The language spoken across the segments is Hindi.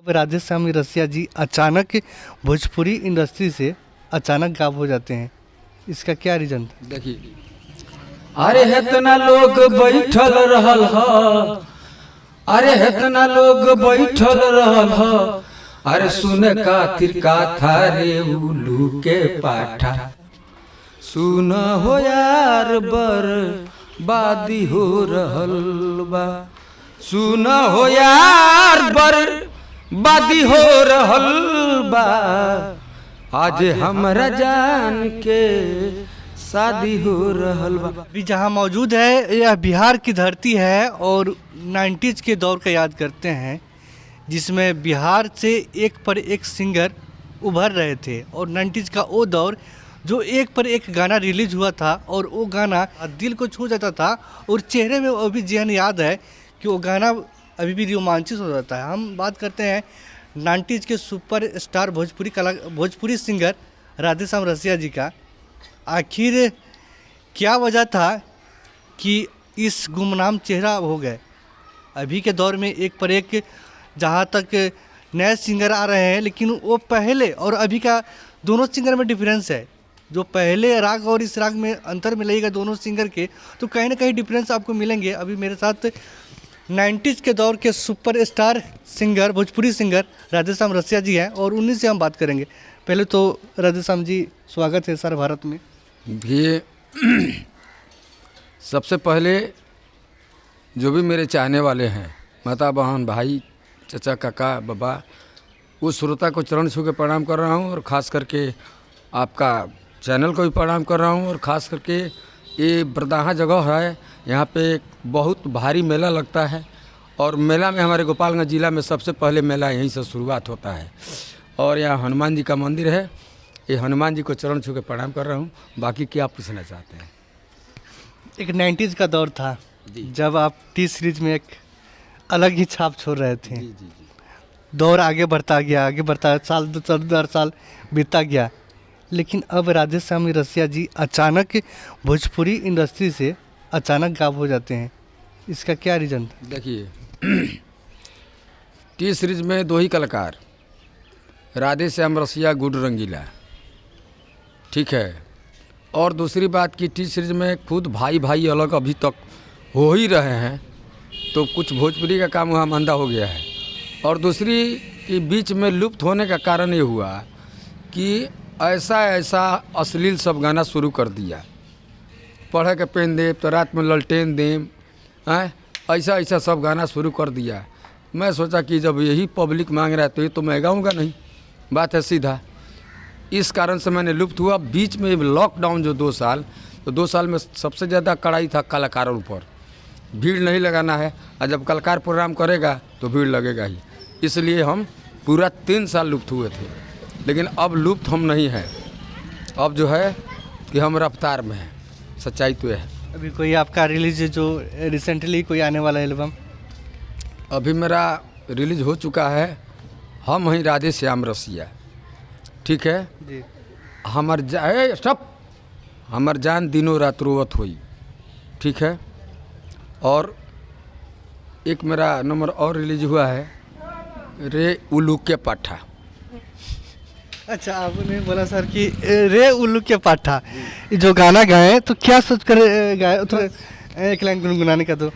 राधेश्याम रसिया जी अचानक भोजपुरी इंडस्ट्री से अचानक गायब हो जाते हैं, इसका क्या रीजन था? देखिए, अरे हेतना लोग बैठल रहल ह, अरे हेतना लोग बैठल रहल ह, अरे सुने खातिर कथा रे उल्लू के पाठा, सुन हो यार बर्बादी हो रहल बा, सुन हो यार बर्बादी हो रहल बा, आज हमरा जान के शादी हो रहल बा। अभी जहाँ मौजूद है यह बिहार की धरती है और 90s के दौर का याद करते हैं, जिसमें बिहार से एक पर एक सिंगर उभर रहे थे और 90s का वो दौर जो एक पर एक गाना रिलीज हुआ था और वो गाना दिल को छू जाता था और चेहरे में अभी जेहन याद है कि वो गाना अभी भी रोमांचित हो जाता है। हम बात करते हैं 90s के superstar Bhojpuri singer Radheshyam Rasiya ji का। आखिर क्या वजह था कि इस गुमनाम चेहरा हो गए? अभी के दौर में एक पर एक जहाँ तक नए सिंगर आ रहे हैं, लेकिन वो पहले और अभी का दोनों सिंगर में डिफरेंस है। जो पहले राग और इस राग में अंतर मिलेगा दोनों सिंगर के, तो कहीं ना कहीं डिफरेंस आपको मिलेंगे। अभी मेरे साथ 90s के दौर के superstar singer Bhojpuri singer Radheshyam Rasiya ji हैं और उन्हीं से हम बात करेंगे। पहले तो राधेश्याम जी, स्वागत है सर भारत में। ये सबसे पहले जो भी मेरे चाहने वाले हैं, माता बहन भाई चचा काका बाबा, उस श्रोता को चरण छू के प्रणाम कर रहा हूँ और ख़ास करके आपका चैनल को भी प्रणाम कर रहा हूँ। और ख़ास करके ये बरदाहा जगह है, यहाँ पे बहुत भारी मेला लगता है और मेला में हमारे गोपालगंज ज़िला में सबसे पहले मेला यहीं से शुरुआत होता है और यहाँ हनुमान जी का मंदिर है। ये हनुमान जी को चरण छू के प्रणाम कर रहा हूँ। बाकी क्या आप पूछना चाहते हैं? एक 90s का दौर था जब आप टी सीरीज में एक अलग ही छाप छोड़ रहे थे। जी जी जी। दौर आगे बढ़ता गया, साल दर साल बीतता गया, लेकिन अब राधेश्याम रसिया जी अचानक भोजपुरी इंडस्ट्री से अचानक गायब हो जाते हैं, इसका क्या रीज़न था? देखिए, टी सीरीज में दो ही कलाकार, राधेश्याम रसिया गुड रंगीला, ठीक है। और दूसरी बात कि टी सीरीज में खुद भाई भाई अलग अभी तक हो ही रहे हैं, तो कुछ भोजपुरी का काम वहाँ मंदा हो गया है। और दूसरी कि बीच में लुप्त होने का कारण ये हुआ कि ऐसा अश्लील सब गाना शुरू कर दिया, पढ़े के पेन देव तो रात में ललटेन देव, ऐसा सब गाना शुरू कर दिया। मैं सोचा कि जब यही पब्लिक मांग रहा है तो ये तो मैं गाऊँगा नहीं, बात है सीधा। इस कारण से मैंने लुप्त हुआ। बीच में लॉकडाउन जो 2 साल, तो 2 साल में सबसे ज़्यादा कड़ाई था कलाकारों पर, भीड़ नहीं लगाना है, और जब कलाकार प्रोग्राम करेगा तो भीड़ लगेगा ही। इसलिए हम पूरा 3 साल लुप्त हुए थे, लेकिन अब लुप्त हम नहीं हैं। अब जो है कि हम रफ्तार में हैं, सच्चाई तो है। अभी कोई आपका रिलीज जो रिसेंटली कोई आने वाला एल्बम? अभी मेरा रिलीज हो चुका है, हम ही राधेश्याम रसिया, ठीक है जी। हमर जान दिनों रात रोवत हुई, ठीक है। और एक मेरा नंबर और रिलीज हुआ है, रे उल्लू के पाठा। अच्छा, आपने बोला सर कि रे उल्लू के पाठा जो गाना गाए, तो क्या सोच कर गाए? तो एक लाइन गुनगुनाने का तो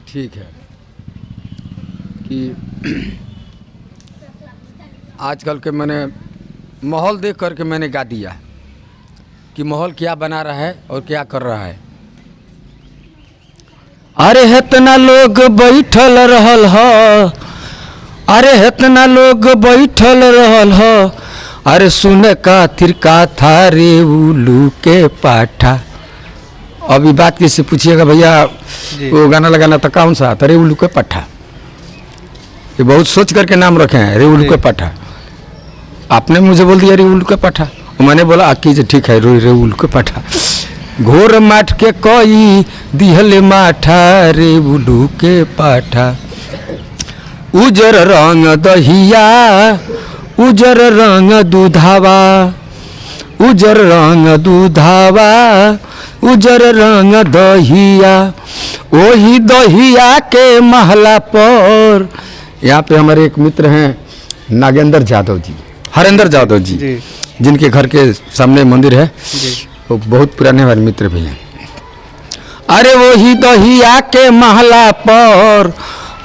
ठीक है कि आजकल के मैंने माहौल देख करके मैंने गा दिया कि माहौल क्या बना रहा है और क्या कर रहा है। अरे हेतना लोग बैठल रहल ह, अरे हेतना लोग बैठल रहल ह, अरे सुने खातिर कथा रे उल्लू के पाठा। अभी बात किससे पूछिएगा भैया, वो गाना लगाना था कौन सा था? रे उल्लू के पाठा। ये बहुत सोच करके नाम रखे हैं, रे उल्लू के पाठा। आपने मुझे बोल दिया रे उल्लू के पाठा, मैंने बोला आकी ठीक है रे उल्लू के पाठा। घोर माठ के कोई दिहले माठा रे उल्लू के पाठा। उजर रंग दहिया, उजर रंग दूधावा, उजर रंग दूधावा, उजर रंग दहिया, वही दहिया के महला पर। यहाँ पे हमारे एक मित्र हैं नागेंद्र यादव जी, हरेंद्र यादव जी, जी जिनके घर के सामने मंदिर है, जी वो बहुत पुराने हमारे मित्र भी हैं। अरे वही दहिया के महला पर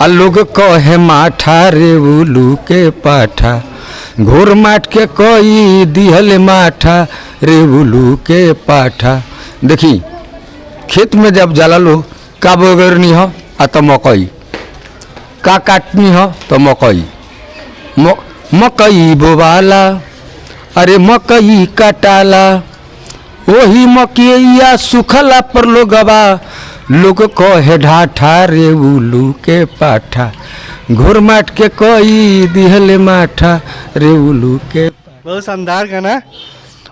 लोग कहे माठा रे उलू के पाठा, घोर माट के कोई दिहल माठा रे उलू के पाठा। देखी खेत में जब जाला लो का बोगरनी हो आ तो मकई, का काटनी हो तो मकई, मकई बोवाला, अरे मकई कटाला, वही मकैया सुखला पर लोग कहे ढाठा रे उलू के पाठा, घोर माट के कोई दिहले माठा रे उलू के। बहुत शानदार गाना।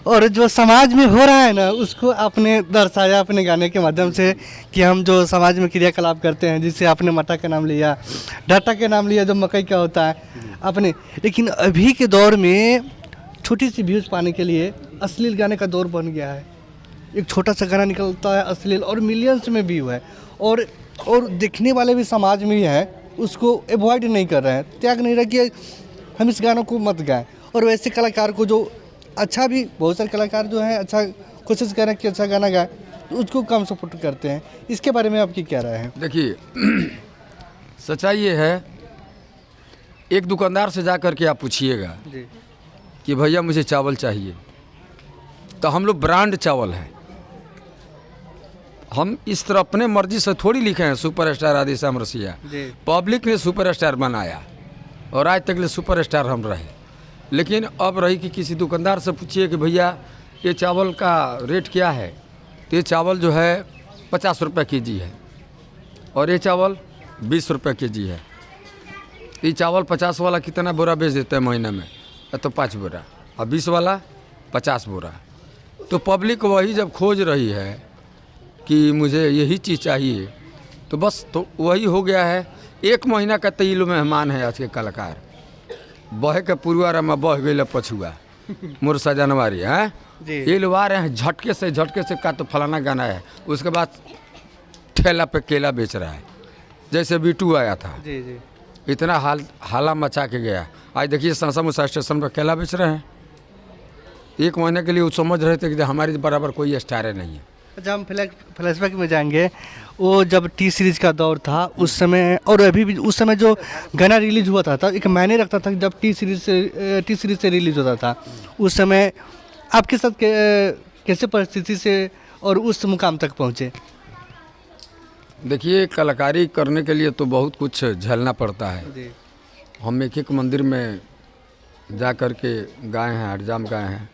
और जो समाज में हो रहा है ना उसको आपने दर्शाया अपने गाने के माध्यम से कि हम जो समाज में क्रियाकलाप करते हैं, जिससे आपने मटा का नाम लिया, डाटा का नाम लिया जो मकई का होता है आपने। लेकिन अभी के दौर में छोटी सी व्यूज़ पाने के लिए अश्लील गाने का दौर बन गया है। एक छोटा सा गाना निकलता है अश्लील और मिलियंस में व्यू है, और देखने वाले भी समाज में ही हैं, उसको अवॉइड नहीं कर रहे हैं, त्याग नहीं रहा कि हम इस गानों को मत गाएं। और वैसे कलाकार को जो अच्छा भी, बहुत सारे कलाकार जो हैं अच्छा कोशिश कर रहे हैं कि अच्छा गाना गाए, तो उसको कम सपोर्ट करते हैं। इसके बारे में आपकी क्या राय है? देखिए सच्चाई ये है, एक दुकानदार से जा कर के आप पूछिएगा जी कि भैया मुझे चावल चाहिए, तो हम लोग ब्रांड चावल है, हम इस तरह अपने मर्जी से थोड़ी लिखे हैं सुपरस्टार राधेश्याम रसिया। पब्लिक ने सुपरस्टार बनाया और आज तक ले सुपरस्टार हम रहे। लेकिन अब रही कि किसी दुकानदार से पूछिए कि भैया ये चावल का रेट क्या है, तो ये चावल जो है 50 रुपये केजी है, और ये चावल 20 रुपये केजी है। ये चावल 50 वाला कितना बोरा बेच देते हैं महीने में, तो 5 बोरा, और 20 वाला 50 बोरा। तो पब्लिक वही जब खोज रही है कि मुझे यही चीज़ चाहिए, तो बस तो वही हो गया है। 1 महीना का तेल मेहमान है आज के कलाकार, बहे के पुरवारा में बह गई पछुआ मुरसा जनवरी है, ये लोग आ रहे हैं झटके से का तो फलाना गाना है, उसके बाद ठेला पे केला बेच रहा है, जैसे बीटू आया था जी जी इतना हाला मचा के गया। आज देखिए समोसा स्टेशन पर केला बेच रहे हैं। 1 महीने के लिए वो समझ रहे थे कि हमारे बराबर कोई स्टार नहीं है। अच्छा, हम फ्लैशबैक में जाएंगे। वो जब टी सीरीज़ का दौर था उस समय, और अभी भी उस समय जो गाना रिलीज़ हुआ था एक मायने रखता था जब टी सीरीज़ से रिलीज़ होता था। उस समय आपके साथ कैसे परिस्थिति से और उस मुकाम तक पहुँचे? देखिए कलाकारी करने के लिए तो बहुत कुछ झेलना पड़ता है। जी हम एक मंदिर में जा कर के गाए हैं, हरजाम गाए हैं,